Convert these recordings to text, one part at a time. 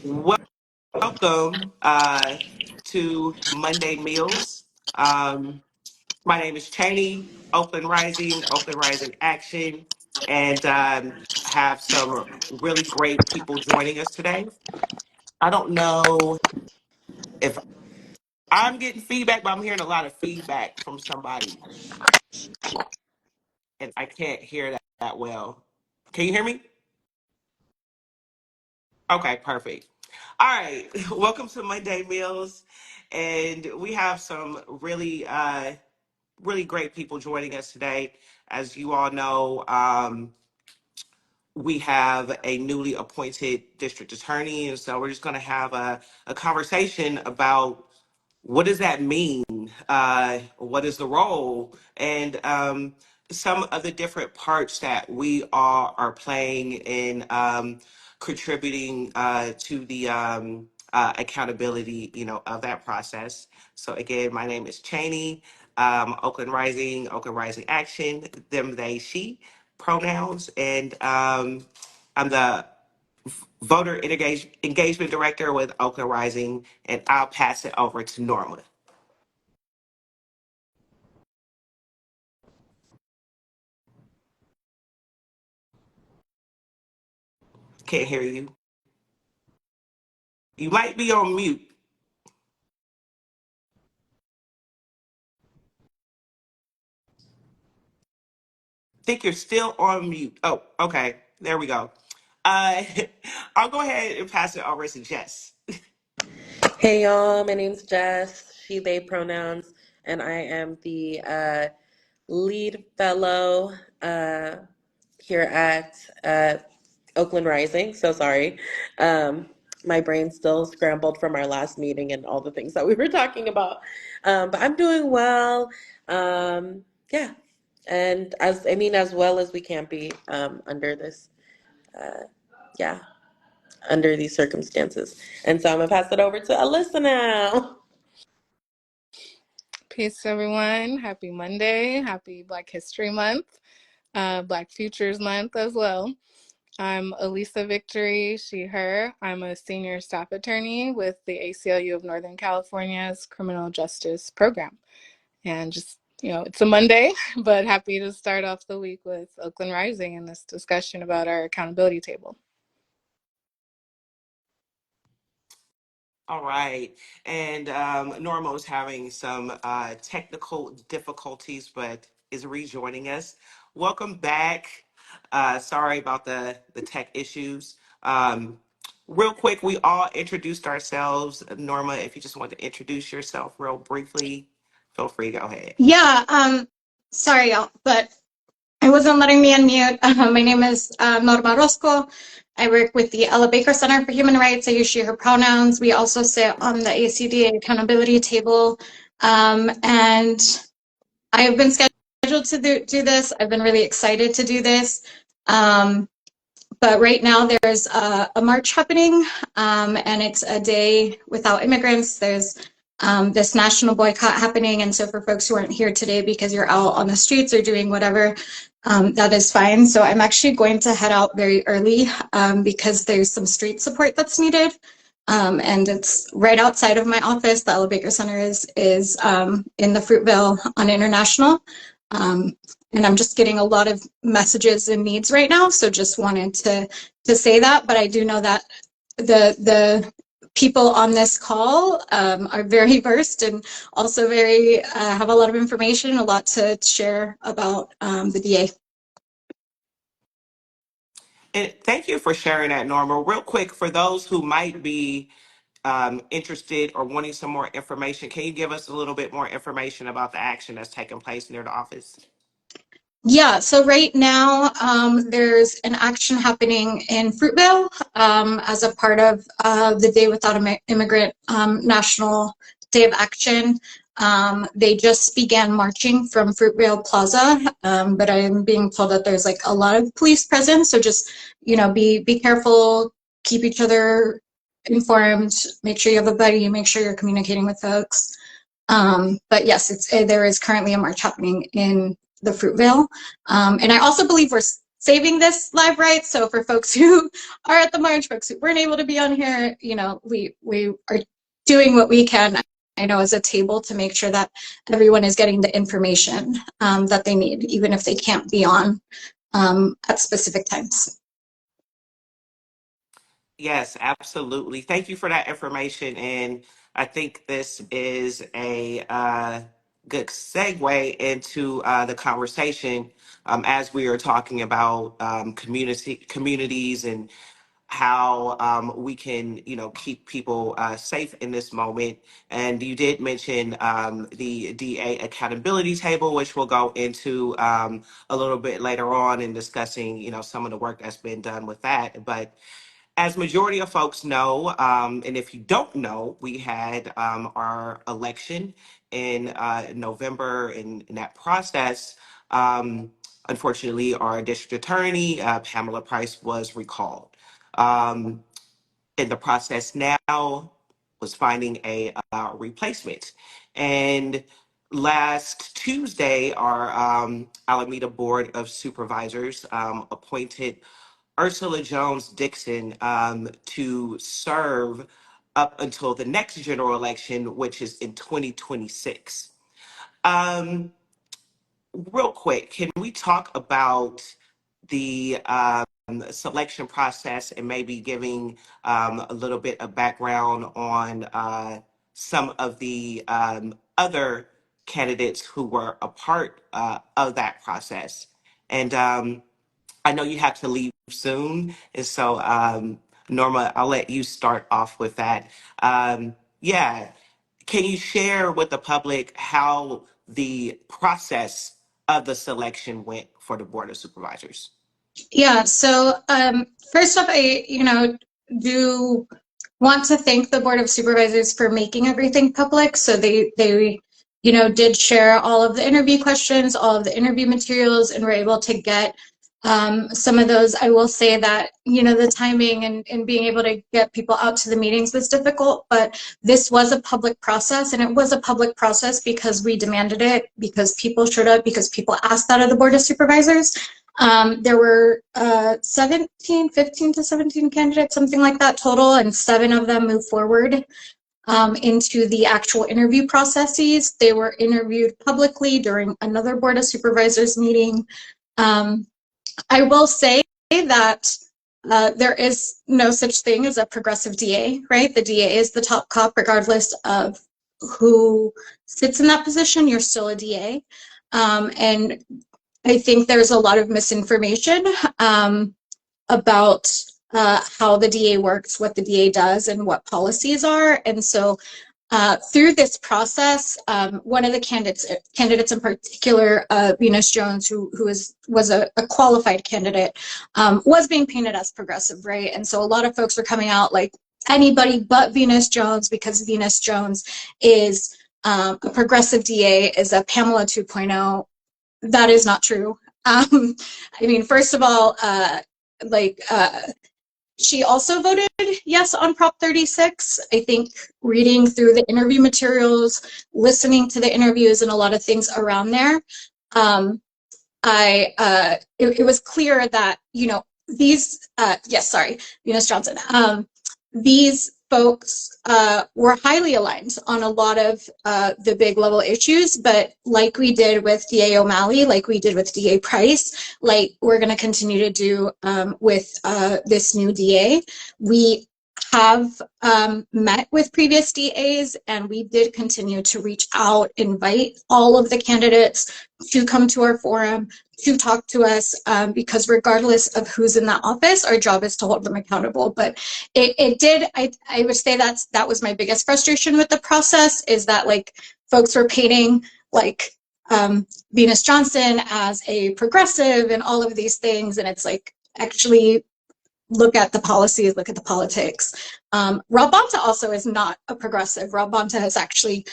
Welcome to Monday Meals. Um, my name is Cheney, Oakland Rising Action, and have some really great people joining us today. I don't know if I'm getting feedback, but I'm hearing a lot of feedback from somebody, and I can't hear that well. Can you hear me? Okay, perfect. All right, welcome to Monday Meals, and we have some really great people joining us today. As you all know, we have a newly appointed district attorney, and so we're just going to have a conversation about what does that mean? What is the role? And some of the different parts that we all are playing in contributing to the accountability, of that process. So again, my name is Cheney, Oakland Rising Action, them, they, she pronouns, and I'm the engagement director with Oakland Rising, and I'll pass it over to Norma. Can't hear you. You might be on mute. Think you're still on mute. Oh, okay. There we go. Uh, I'll go ahead and pass it over to Jess. Hey y'all, my name's Jess, she, they pronouns, and I am the lead fellow here at Oakland Rising. So sorry. Um, my brain's still scrambled from our last meeting and all the things that we were talking about. But I'm doing well. Yeah. And as well as we can be under this, uh, yeah, under these circumstances. And so I'm going to pass it over to Alyssa now. Peace, everyone. Happy Monday. Happy Black History Month, Black Futures Month as well. I'm Alyssa Victory, she, her. I'm a senior staff attorney with the ACLU of Northern California's Criminal Justice Program. And just, it's a Monday, but happy to start off the week with Oakland Rising and this discussion about our accountability table. All right. And Norma was having some technical difficulties, but is rejoining us. Welcome back. Sorry about the tech issues. Real quick, we all introduced ourselves. Norma, if you just want to introduce yourself real briefly, feel free to go ahead. Yeah, sorry, y'all, but it wasn't letting me unmute. My name is Norma Orozco. I work with the Ella Baker Center for Human Rights. I use she, her pronouns. We also sit on the ACDA accountability table. And I have been scheduled to do this. I've been really excited to do this. But right now there's a march happening, and it's a day without immigrants. There's this national boycott happening. And so for folks who aren't here today because you're out on the streets or doing whatever, that is fine. So I'm actually going to head out very early because there's some street support that's needed. And it's right outside of my office. The Ella Baker Center is in the Fruitvale on International. And I'm just getting a lot of messages and needs right now. So just wanted to say that, but I do know that the people on this call are very versed and also very have a lot of information, a lot to share about the DA. And thank you for sharing that, Norma. Real quick, for those who might be interested or wanting some more information, can you give us a little bit more information about the action that's taking place near the office? Yeah, so right now there's an action happening in Fruitvale as a part of the Day Without an Immigrant National Day of Action. They just began marching from Fruitvale Plaza, but I am being told that there's like a lot of police presence. So just, be careful, keep each other informed, make sure you have a buddy, make sure you're communicating with folks. But yes, there is currently a march happening in the Fruitvale. And I also believe we're saving this live right. So for folks who are at the march, folks who weren't able to be on here, we are doing what we can, I know, as a table to make sure that everyone is getting the information that they need, even if they can't be on at specific times. Yes, absolutely. Thank you for that information. And I think this is a good segue into the conversation as we are talking about communities and how we can, keep people safe in this moment. And you did mention the DA accountability table, which we'll go into a little bit later on in discussing, some of the work that's been done with that. But as majority of folks know, and if you don't know, we had our election in November. In that process, unfortunately, our district attorney, Pamela Price, was recalled. Um, in the process now was finding a replacement. And last Tuesday, our Alameda Board of Supervisors appointed Ursula Jones Dixon to serve up until the next general election, which is in 2026. Um, Real quick, can we talk about the selection process and maybe giving a little bit of background on some of the other candidates who were a part of that process? And I know you have to leave soon, and so Norma, I'll let you start off with that. Yeah, can you share with the public how the process of the selection went for the Board of Supervisors? Yeah, so first off, I, do want to thank the Board of Supervisors for making everything public. So they did share all of the interview questions, all of the interview materials, and were able to get some of those. I will say that, the timing and being able to get people out to the meetings was difficult, but this was a public process, and it was a public process because we demanded it, because people showed up, because people asked that of the Board of Supervisors. There were 15 to 17 candidates, something like that total, and 7 of them moved forward into the actual interview processes. They were interviewed publicly during another Board of Supervisors meeting. I will say that there is no such thing as a progressive DA, right? The DA is the top cop, regardless of who sits in that position. You're still a DA. And I think there's a lot of misinformation about how the DA works, what the DA does, and what policies are. And so through this process, one of the candidates in particular, Venus Jones, who was a qualified candidate, was being painted as progressive, right? And so a lot of folks were coming out like anybody but Venus Jones, because Venus Jones is a progressive DA, is a Pamela 2.0. That is not true. I mean, first of all, she also voted yes on Prop 36. I think reading through the interview materials, listening to the interviews, and a lot of things around there, it was clear that, these, yes, sorry, Venus Johnson, these folks were highly aligned on a lot of the big level issues, but like we did with DA O'Malley, like we did with DA Price, like we're going to continue to do with this new DA. We have met with previous DAs, and we did continue to reach out, invite all of the candidates to come to our forum, to talk to us, because regardless of who's in that office, our job is to hold them accountable. But I would say that was my biggest frustration with the process, is that like folks were painting like Venus Johnson as a progressive and all of these things, and it's like, actually look at the policies, look at the politics. Rob Bonta also is not a progressive. Rob Bonta has actually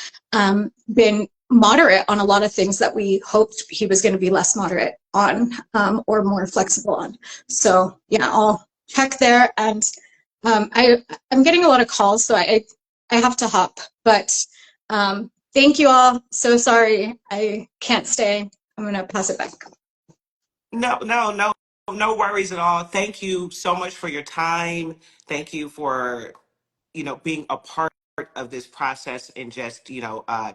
been moderate on a lot of things that we hoped he was going to be less moderate on, or more flexible on. So yeah, I'll check there. And I'm getting a lot of calls, so I have to hop. But thank you all. So sorry I can't stay. I'm going to pass it back. No, No worries at all. Thank you so much for your time. Thank you for, being a part of this process and just,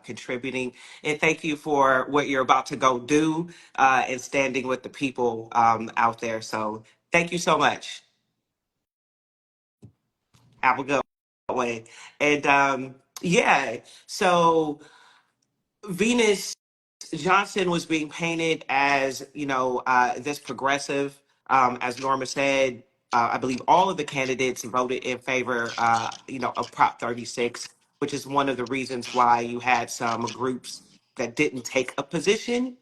contributing. And thank you for what you're about to go do and standing with the people out there. So thank you so much. Have a good one. And yeah, so Venus Johnson was being painted as, this progressive. As Norma said, I believe all of the candidates voted in favor, of Prop 36, which is one of the reasons why you had some groups that didn't take a position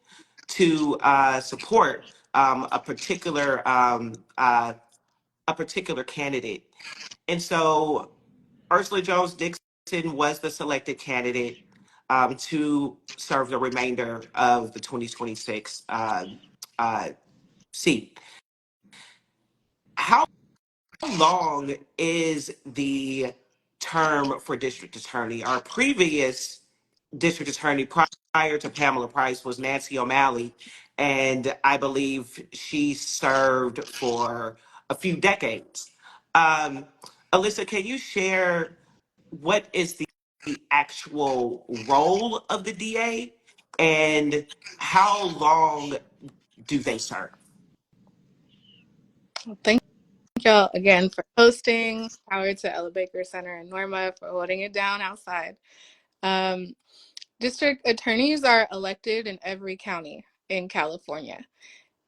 to support a particular candidate. And so Ursula Jones Dixon was the selected candidate to serve the remainder of the 2026 uh, seat. How long is the term for district attorney? Our previous district attorney prior to Pamela Price was Nancy O'Malley, and I believe she served for a few decades. Um, Alyssa, can you share what is the actual role of the DA and how long do they serve? Thank y'all again for hosting. Howard to Ella Baker Center and Norma for holding it down outside. Um, District attorneys are elected in every county in California,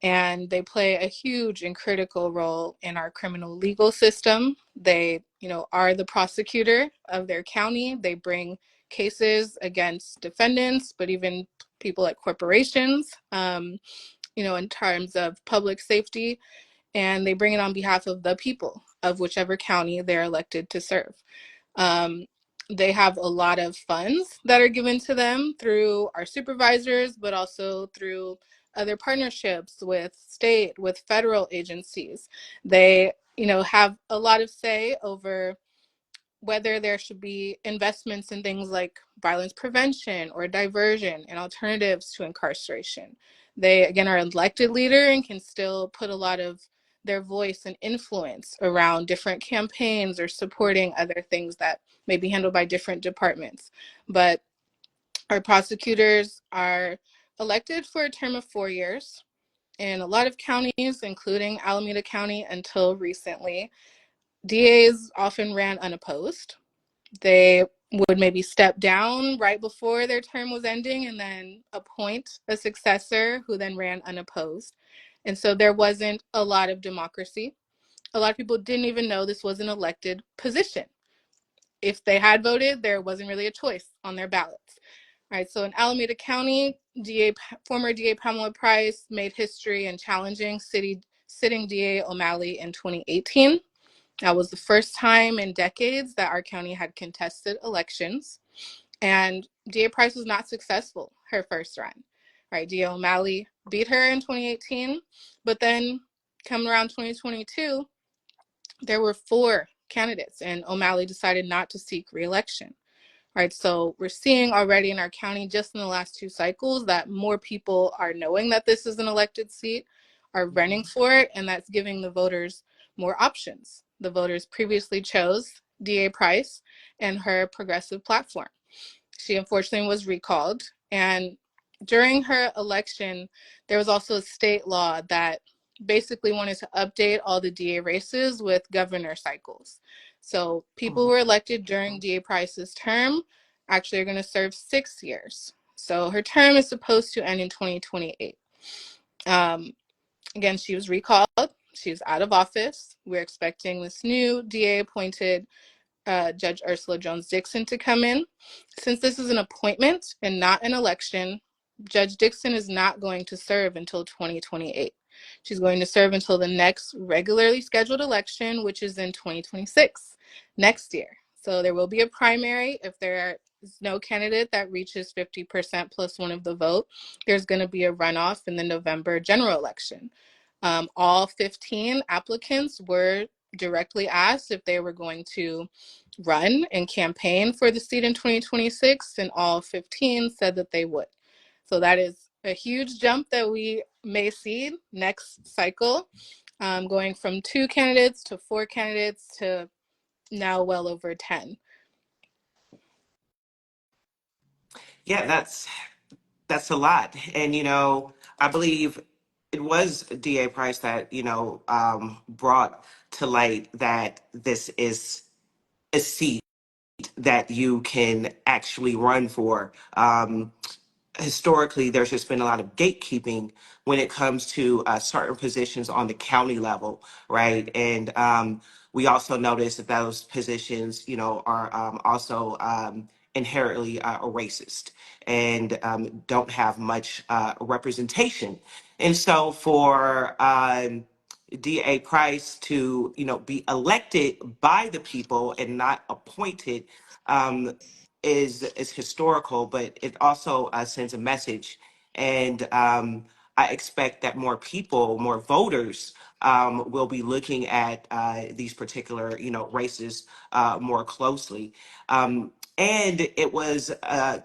and they play a huge and critical role in our criminal legal system. They, are the prosecutor of their county. They bring cases against defendants, but even people at corporations, in terms of public safety, and they bring it on behalf of the people of whichever county they're elected to serve. Um, they have a lot of funds that are given to them through our supervisors, but also through other partnerships with state, with federal agencies. They, have a lot of say over whether there should be investments in things like violence prevention or diversion and alternatives to incarceration. They, again, are an elected leader and can still put a lot of their voice and influence around different campaigns or supporting other things that may be handled by different departments. But our prosecutors are elected for a term of 4 years. In a lot of counties, including Alameda County until recently, DAs often ran unopposed. They would maybe step down right before their term was ending and then appoint a successor who then ran unopposed. And so there wasn't a lot of democracy. A lot of people didn't even know this was an elected position. If they had voted, there wasn't really a choice on their ballots. All right, so in Alameda County, former DA Pamela Price made history in challenging sitting DA O'Malley in 2018. That was the first time in decades that our county had contested elections. And DA Price was not successful her first run. Right, DA O'Malley beat her in 2018, but then coming around 2022, there were 4 candidates, and O'Malley decided not to seek re-election. Right, so we're seeing already in our county, just in the last 2 cycles, that more people are knowing that this is an elected seat, are running for it, and that's giving the voters more options. The voters previously chose DA Price and her progressive platform. She unfortunately was recalled, and during her election, there was also a state law that basically wanted to update all the DA races with governor cycles. So people who were elected during DA Price's term actually are going to serve 6 years. So her term is supposed to end in 2028. Again, she was recalled. She was out of office. We're expecting this new DA appointed Judge Ursula Jones Dixon to come in. Since this is an appointment and not an election, Judge Dixon is not going to serve until 2028. She's going to serve until the next regularly scheduled election, which is in 2026, next year. So there will be a primary. If there is no candidate that reaches 50% plus one of the vote, there's going to be a runoff in the November general election. All 15 applicants were directly asked if they were going to run and campaign for the seat in 2026, and all 15 said that they would. So that is a huge jump that we may see next cycle, going from 2 candidates to 4 candidates to now well over 10. Yeah, that's a lot. And I believe it was DA Price that brought to light that this is a seat that you can actually run for. Historically, there's just been a lot of gatekeeping when it comes to certain positions on the county level, right? And we also notice that those positions, are also inherently racist and don't have much representation. And so for DA Price to, be elected by the people and not appointed, um, is historical, but it also sends a message. And I expect that more people, more voters, will be looking at these particular, races more closely. And it was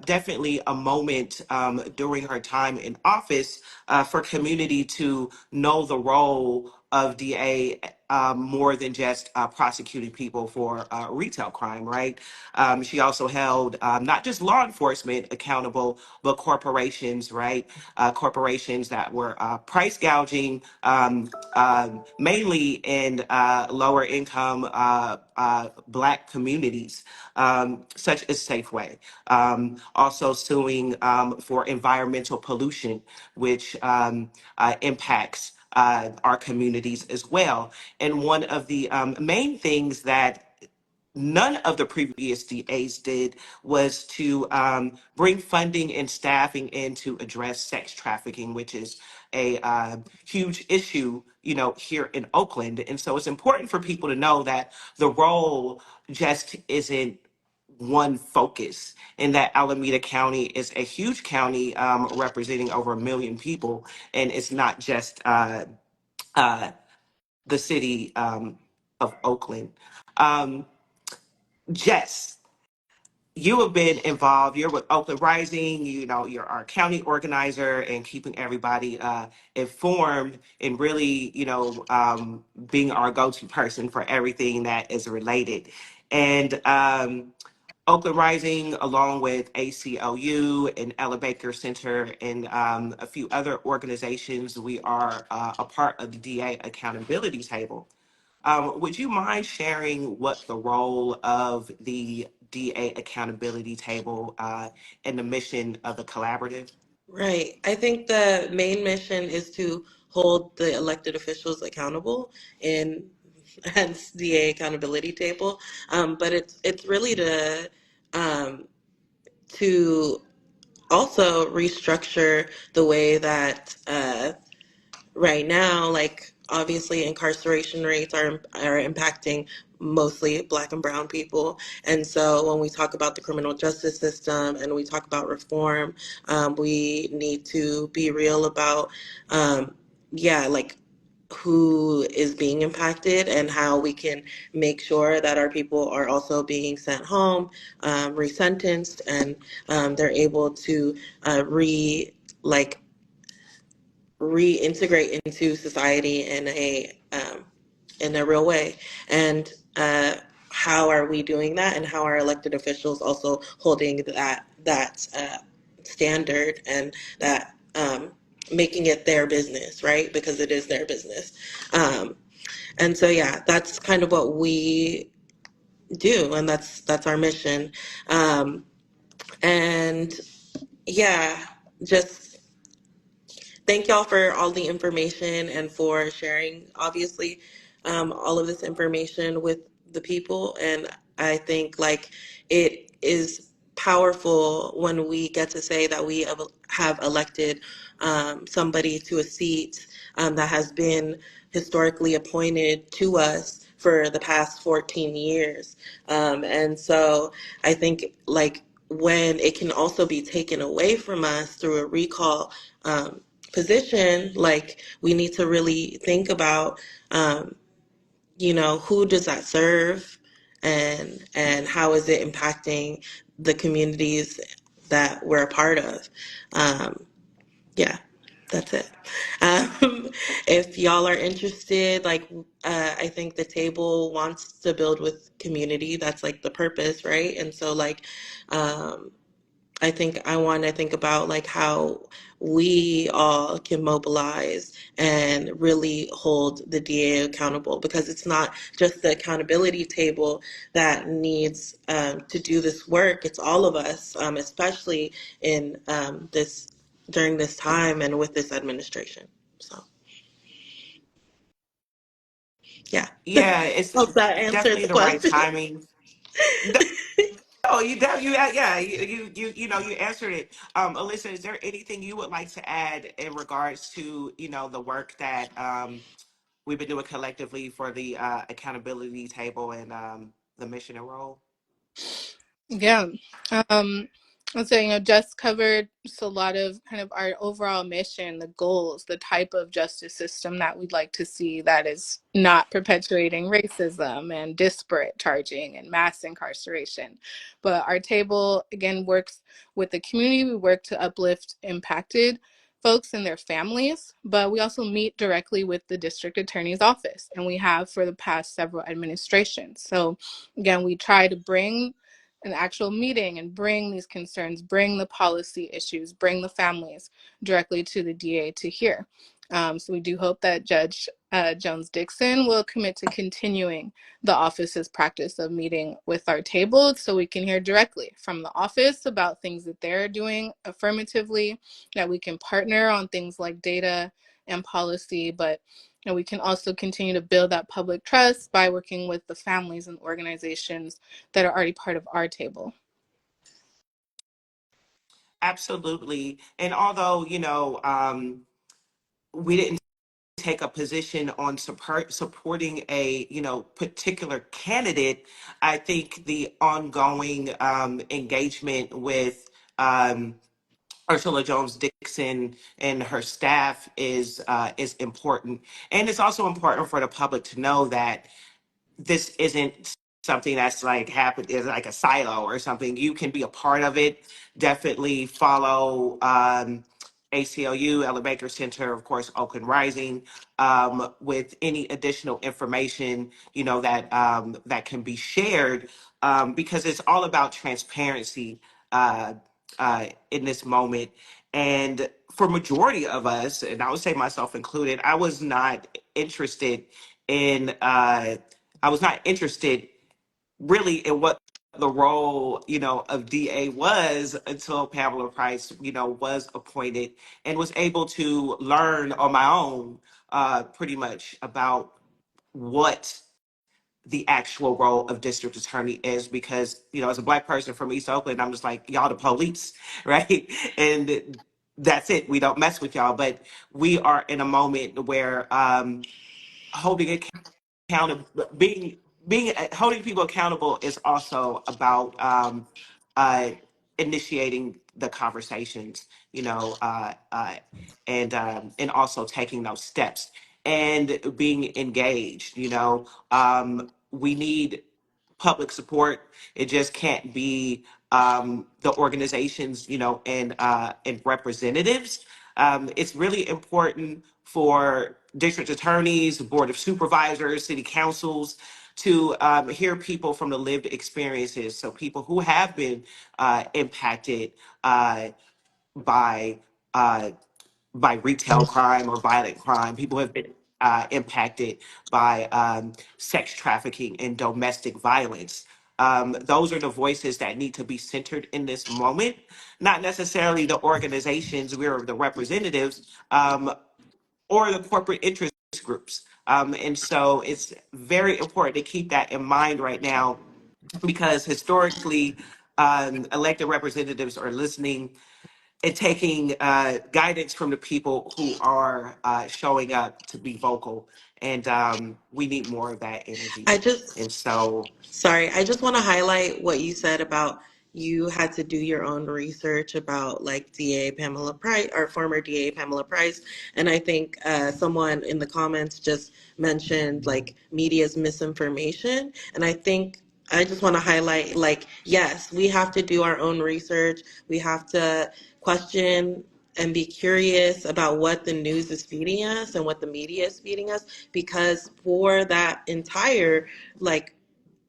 definitely a moment during her time in office for community to know the role of DA more than just prosecuting people for retail crime, right? She also held not just law enforcement accountable, but corporations, right? Corporations that were price gouging, mainly in lower income Black communities, such as Safeway. Also suing for environmental pollution, which impacts our communities as well. And one of the main things that none of the previous DAs did was to bring funding and staffing in to address sex trafficking, which is a huge issue, here in Oakland. And so it's important for people to know that the role just isn't one focus, and that Alameda County is a huge county representing over 1 million people, and it's not just uh, the city of Oakland. Um, Jess, you have been involved. You're with Oakland Rising. You're our county organizer and keeping everybody informed and really, being our go-to person for everything that is related. And Oakland Rising, along with ACLU and Ella Baker Center and a few other organizations, we are a part of the DA Accountability Table. Would you mind sharing what the role of the DA Accountability Table and the mission of the collaborative? Right. I think the main mission is to hold the elected officials accountable in hence DA accountability table. But it's really um, to also restructure the way that right now, like obviously incarceration rates are impacting mostly Black and brown people. And so when we talk about the criminal justice system and we talk about reform, we need to be real about like who is being impacted and how we can make sure that our people are also being sent home, resentenced, and they're able to like reintegrate into society in a real way. And how are we doing that? And how are elected officials also holding that standard and that making it their business, right? Because it is their business. And so yeah, that's kind of what we do, and that's our mission. And yeah, just thank y'all for all the information and for sharing, obviously, all of this information with the people. And I think like it is powerful when we get to say that we have elected somebody to a seat that has been historically appointed to us for the past 14 years. And so I think like when it can also be taken away from us through a recall, position, like we need to really think about, who does that serve, and how is it impacting the communities that we're a part of. Yeah, That's it. Um, if y'all are interested, like, I think the table wants to build with community. That's like the purpose, right? And so, like, um, I think I want to think about like how we all can mobilize and really hold the DA accountable, because it's not just the accountability table that needs to do this work. It's all of us, especially in this during this time and with this administration. So yeah, Yeah, it's hope that answered definitely the the right question. timing. No, yeah, you answered it. Alyssa, is there anything you would like to add in regards to, the work that we've been doing collectively for the accountability table and the mission and role? Yeah. I'd say, Jess covered just a lot of kind of our overall mission, the goals, the type of justice system that we'd like to see that is not perpetuating racism and disparate charging and mass incarceration. But our table, again, works with the community. We work to uplift impacted folks and their families, but we also meet directly with the district attorney's office, and we have for the past several administrations. So again, we try to bring an actual meeting and bring these concerns, bring the policy issues, bring the families directly to the DA to hear. So we do hope that Judge Jones-Dixon will commit to continuing the office's practice of meeting with our table so we can hear directly from the office about things that they're doing affirmatively, that we can partner on things like data and policy, but we can also continue to build that public trust by working with the families and organizations that are already part of our table. Absolutely. And although, we didn't take a position on supporting a, particular candidate, I think the ongoing engagement with Ursula Jones Dixon and her staff is important, and it's also important for the public to know that this isn't something that's like happened is like a silo or something. You can be a part of it. Definitely follow ACLU, Ella Baker Center, of course, Oakland Rising, with any additional information that can be shared, because it's all about transparency in this moment. And for majority of us, and I would say myself included, I was not interested in. I was not interested really in what the role, of DA was until Pamela Price, was appointed and was able to learn on my own, pretty much about what the actual role of district attorney is, because, as a Black person from East Oakland, I'm just like, y'all the police, right? And that's it. We don't mess with y'all, but we are in a moment where holding accountable, being holding people accountable is also about uh, initiating the conversations, and also taking those steps and being engaged. We need public support. It just can't be the organizations, and representatives. It's really important for district attorneys, board of supervisors, city councils to hear people from the lived experiences. So people who have been impacted uh, by uh, by retail crime or violent crime. People have been impacted by sex trafficking and domestic violence. Those are the voices that need to be centered in this moment, not necessarily the organizations, we're the representatives, or the corporate interest groups. And so it's very important to keep that in mind right now, because historically, elected representatives are listening and taking guidance from the people who are showing up to be vocal. And we need more of that I energy. just And so, Sorry, I just want to highlight what you said about you had to do your own research about like DA Pamela Price or former DA Pamela Price. And I think someone in the comments just mentioned like media's misinformation. And I think I just want to highlight like, yes, we have to do our own research. We have to question and be curious about what the news is feeding us and what the media is feeding us, because for that entire like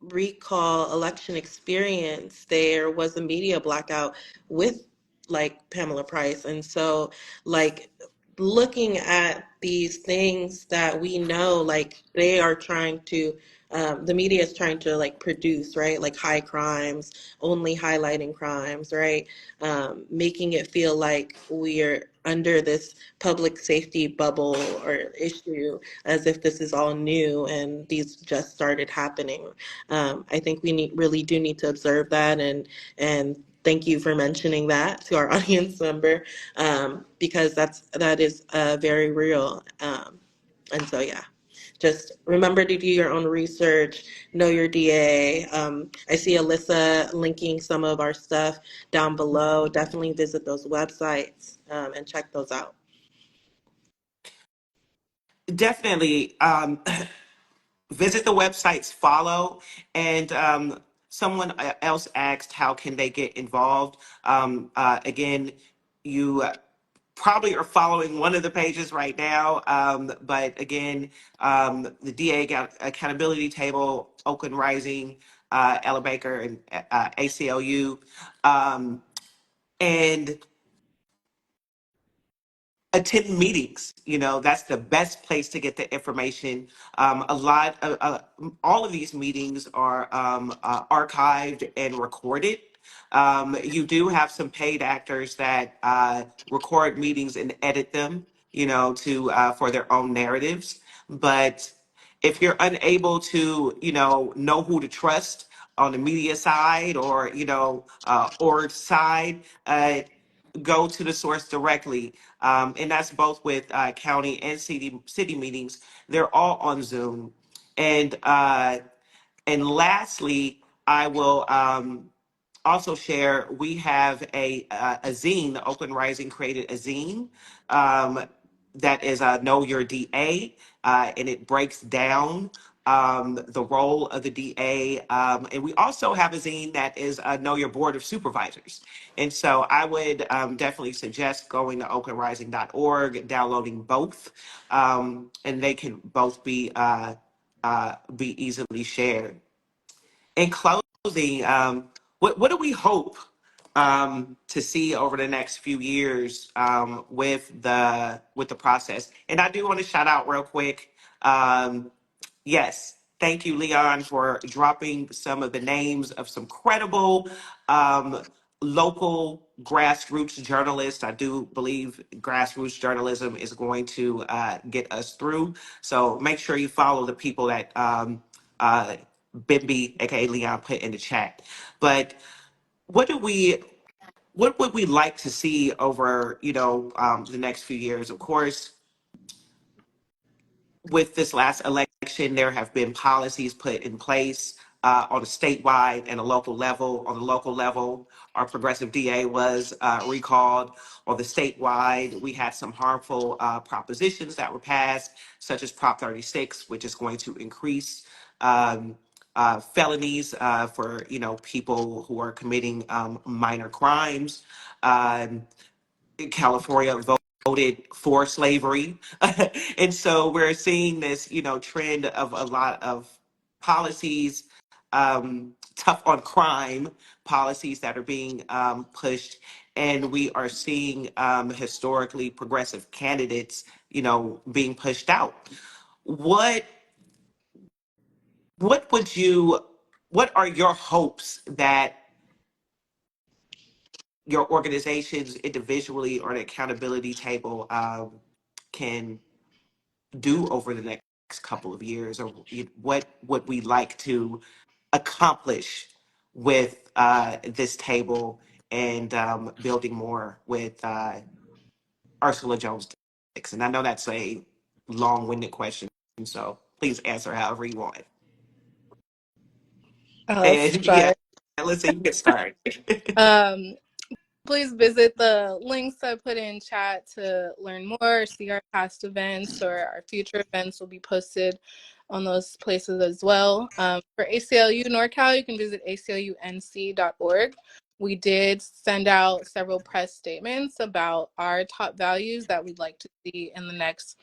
recall election experience, there was a media blackout with like Pamela Price. And so like looking at these things that we know, like they are trying to the media is trying to like produce, right? Like high crimes, only highlighting crimes, right? Making it feel like we're under this public safety bubble or issue as if this is all new and these just started happening. I think we really do need to observe that, and thank you for mentioning that to our audience member, because that is very real. And so yeah, just remember to do your own research, know your DA. I see Alyssa linking some of our stuff down below. Definitely visit those websites and check those out. Definitely. Visit the websites, follow, and someone else asked how can they get involved. Again, you probably are following one of the pages right now, but again, the DA got accountability table, Oakland Rising, Ella Baker, and ACLU, and attend meetings. That's the best place to get the information. A lot of all of these meetings are archived and recorded. You do have some paid actors that record meetings and edit them, to for their own narratives. But if you're unable to know who to trust on the media side, or org side, go to the source directly. And that's both with county and city meetings. They're all on Zoom. And lastly, I will also share, we have a zine. The Oakland Rising created a zine that is Know Your DA, and it breaks down the role of the DA. And we also have a zine that is Know Your Board of Supervisors. And so I would definitely suggest going to oaklandrising.org, downloading both, and they can both be easily shared. In closing, what do we hope to see over the next few years with the process? And I do want to shout out real quick. Yes, thank you, Leon, for dropping some of the names of some credible local grassroots journalists. I do believe grassroots journalism is going to get us through. So make sure you follow the people that uh, Bimby, aka Leon, put in the chat. But what do we what would we like to see over the next few years? Of course, with this last election, there have been policies put in place on a statewide and a local level. On the local level, our progressive DA was recalled. On the statewide, we had some harmful propositions that were passed, such as Prop 36, which is going to increase felonies for people who are committing minor crimes. Um, California voted for slavery. And so we're seeing this, trend of a lot of policies, tough on crime policies that are being pushed. And we are seeing historically progressive candidates, being pushed out. What what would you what are your hopes that your organizations individually or the accountability table can do over the next couple of years, or what would we like to accomplish with this table and building more with Ursula Jones Dixon? I know that's a long-winded question, so please answer however you want. I'll And yeah, start. Alyssa, you can start. Um, Please visit the links I put in chat to learn more, see our past events, or our future events will be posted on those places as well. For ACLU NorCal, you can visit aclunc.org. We did send out several press statements about our top values that we'd like to see in the next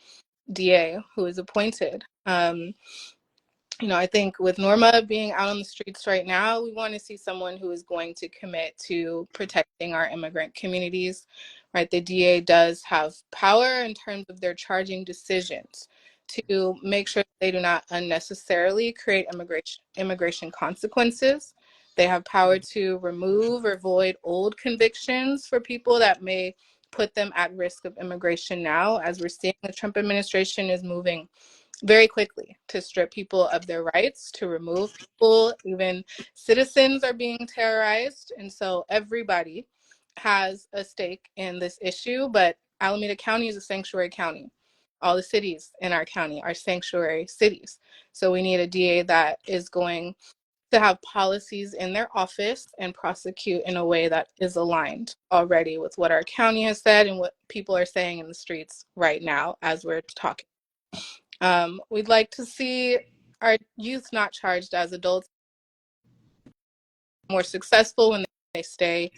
DA who is appointed. I think with Norma being out on the streets right now, we want to see someone who is going to commit to protecting our immigrant communities, right? The DA does have power in terms of their charging decisions to make sure they do not unnecessarily create immigration consequences. They have power to remove or void old convictions for people that may put them at risk of immigration now. As we're seeing, the Trump administration is moving very quickly to strip people of their rights, to remove people. Even citizens are being terrorized. And so everybody has a stake in this issue. But Alameda County is a sanctuary county. All the cities in our county are sanctuary cities. So we need a DA that is going to have policies in their office and prosecute in a way that is aligned already with what our county has said and what people are saying in the streets right now as we're talking. We'd like to see our youth not charged as adults, more successful when they stay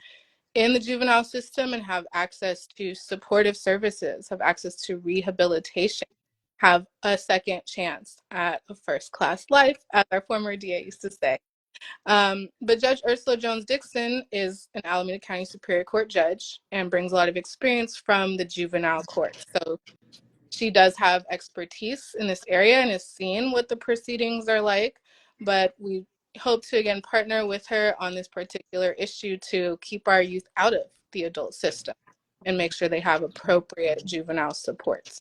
in the juvenile system and have access to supportive services, have access to rehabilitation, have a second chance at a first-class life, as our former DA used to say. But Judge Ursula Jones Dixon is an Alameda County Superior Court judge and brings a lot of experience from the juvenile court. So she does have expertise in this area and has seen what the proceedings are like, but we hope to again partner with her on this particular issue to keep our youth out of the adult system and make sure they have appropriate juvenile supports.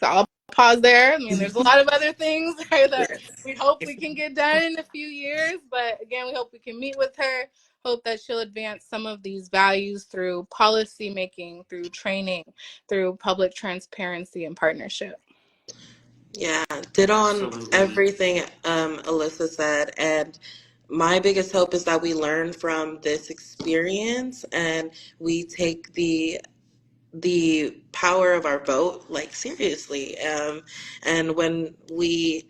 So I'll pause there. I mean, there's a lot of other things that we hope we can get done in a few years, but again, we hope we can meet with her, hope that she'll advance some of these values through policy making, through training, through public transparency and partnership. Yeah, did on Absolutely. everything Alyssa said. And my biggest hope is that we learn from this experience and we take the power of our vote like seriously. And when we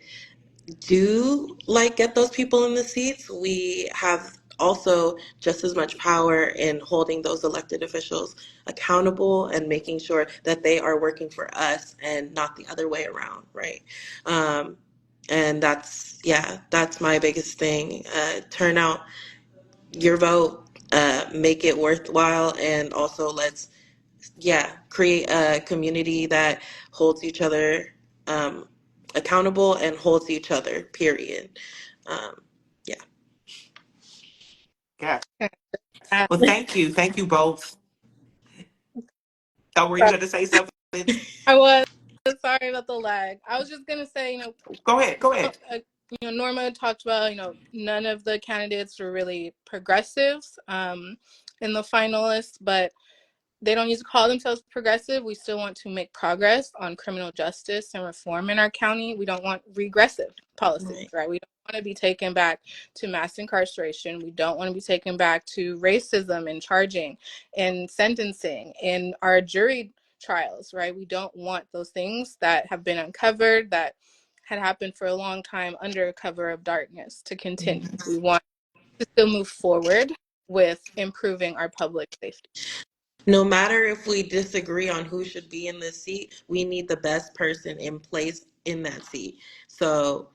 do like get those people in the seats, we have also just as much power in holding those elected officials accountable and making sure that they are working for us and not the other way around, right? Um, and that's my biggest thing. Turn out your vote, make it worthwhile, and also let's create a community that holds each other um, accountable and holds each other, period. Um, yeah. Yeah. Uh, Well, thank you. Thank you both. Oh, were you going to say something? I was sorry about the lag. I was just gonna say, Go ahead. Go ahead. Norma talked about, none of the candidates were really progressives in the finalists, but they don't need to call themselves progressive. We still want to make progress on criminal justice and reform in our county. We don't want regressive policies, right? We don't want to be taken back to mass incarceration. We don't want to be taken back to racism and charging and sentencing in our jury trials, right? We don't want those things that have been uncovered, that had happened for a long time under cover of darkness to continue. We want to still move forward with improving our public safety. No matter if we disagree on who should be in the seat, we need the best person in place in that seat. So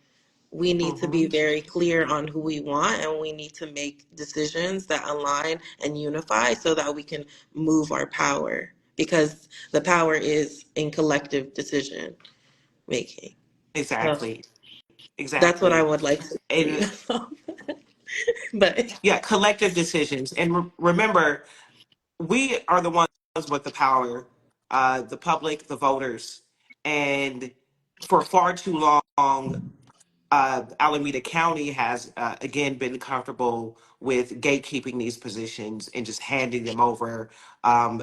we need to be Mm-hmm. very clear on who we want, and we need to make decisions that align and unify so that we can move our power, because the power is in collective decision making. So Exactly. that's what I Exactly. would like to see. And But yeah, collective decisions. And remember, we are the ones with the power, the public, the voters. And for far too long, Alameda County has again been comfortable with gatekeeping these positions and just handing them over.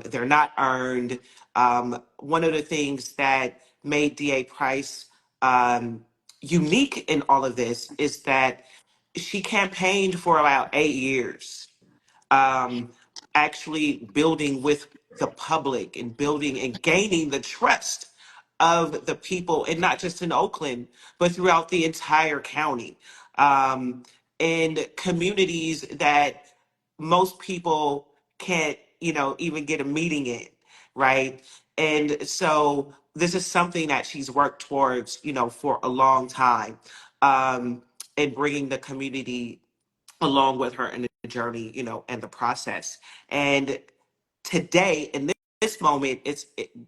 They're not earned. One of the things that made DA Price unique in all of this is that she campaigned for about 8 years, um, actually building with the public and building and gaining the trust of the people, and not just in Oakland, but throughout the entire county, um, and communities that most people can't, even get a meeting in, right? And so this is something that she's worked towards, for a long time, and bringing the community along with her in the journey, and the process. And today, in this moment, it's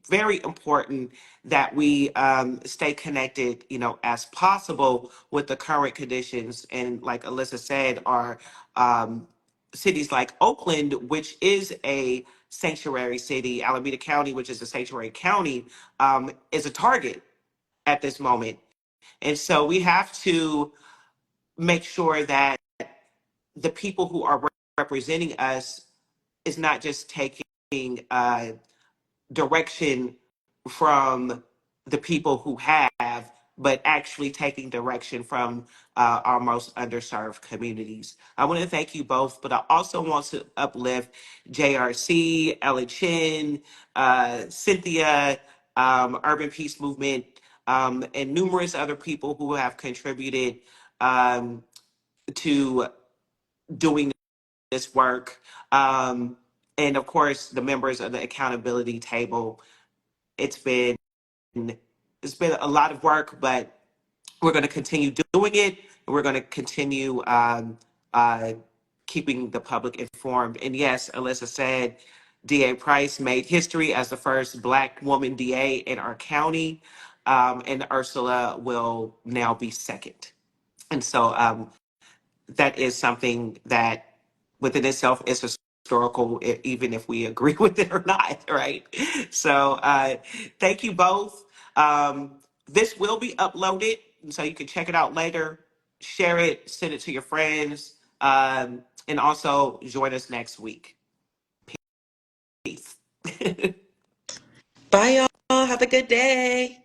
very important that we stay connected, as possible with the current conditions. And like Alyssa said, our cities like Oakland, which is a sanctuary city, Alameda County, which is a sanctuary county, is a target at this moment. And so we have to make sure that the people who are representing us is not just taking direction from the people who have, but actually taking direction from our most underserved communities. I want to thank you both, but I also want to uplift JRC, Ella Chin, Cynthia, Urban Peace Movement, and numerous other people who have contributed to doing this work. And of course, the members of the accountability table. It's been it's been a lot of work, but we're going to continue doing it. And we're going to continue uh, keeping the public informed. And yes, Alyssa said, DA Price made history as the first Black woman DA in our county, and Ursula will now be second. And so that is something that within itself is historical, even if we agree with it or not, right? So thank you both. This will be uploaded, so you can check it out later, share it, send it to your friends, and also join us next week. Peace. Bye, y'all. Have a good day.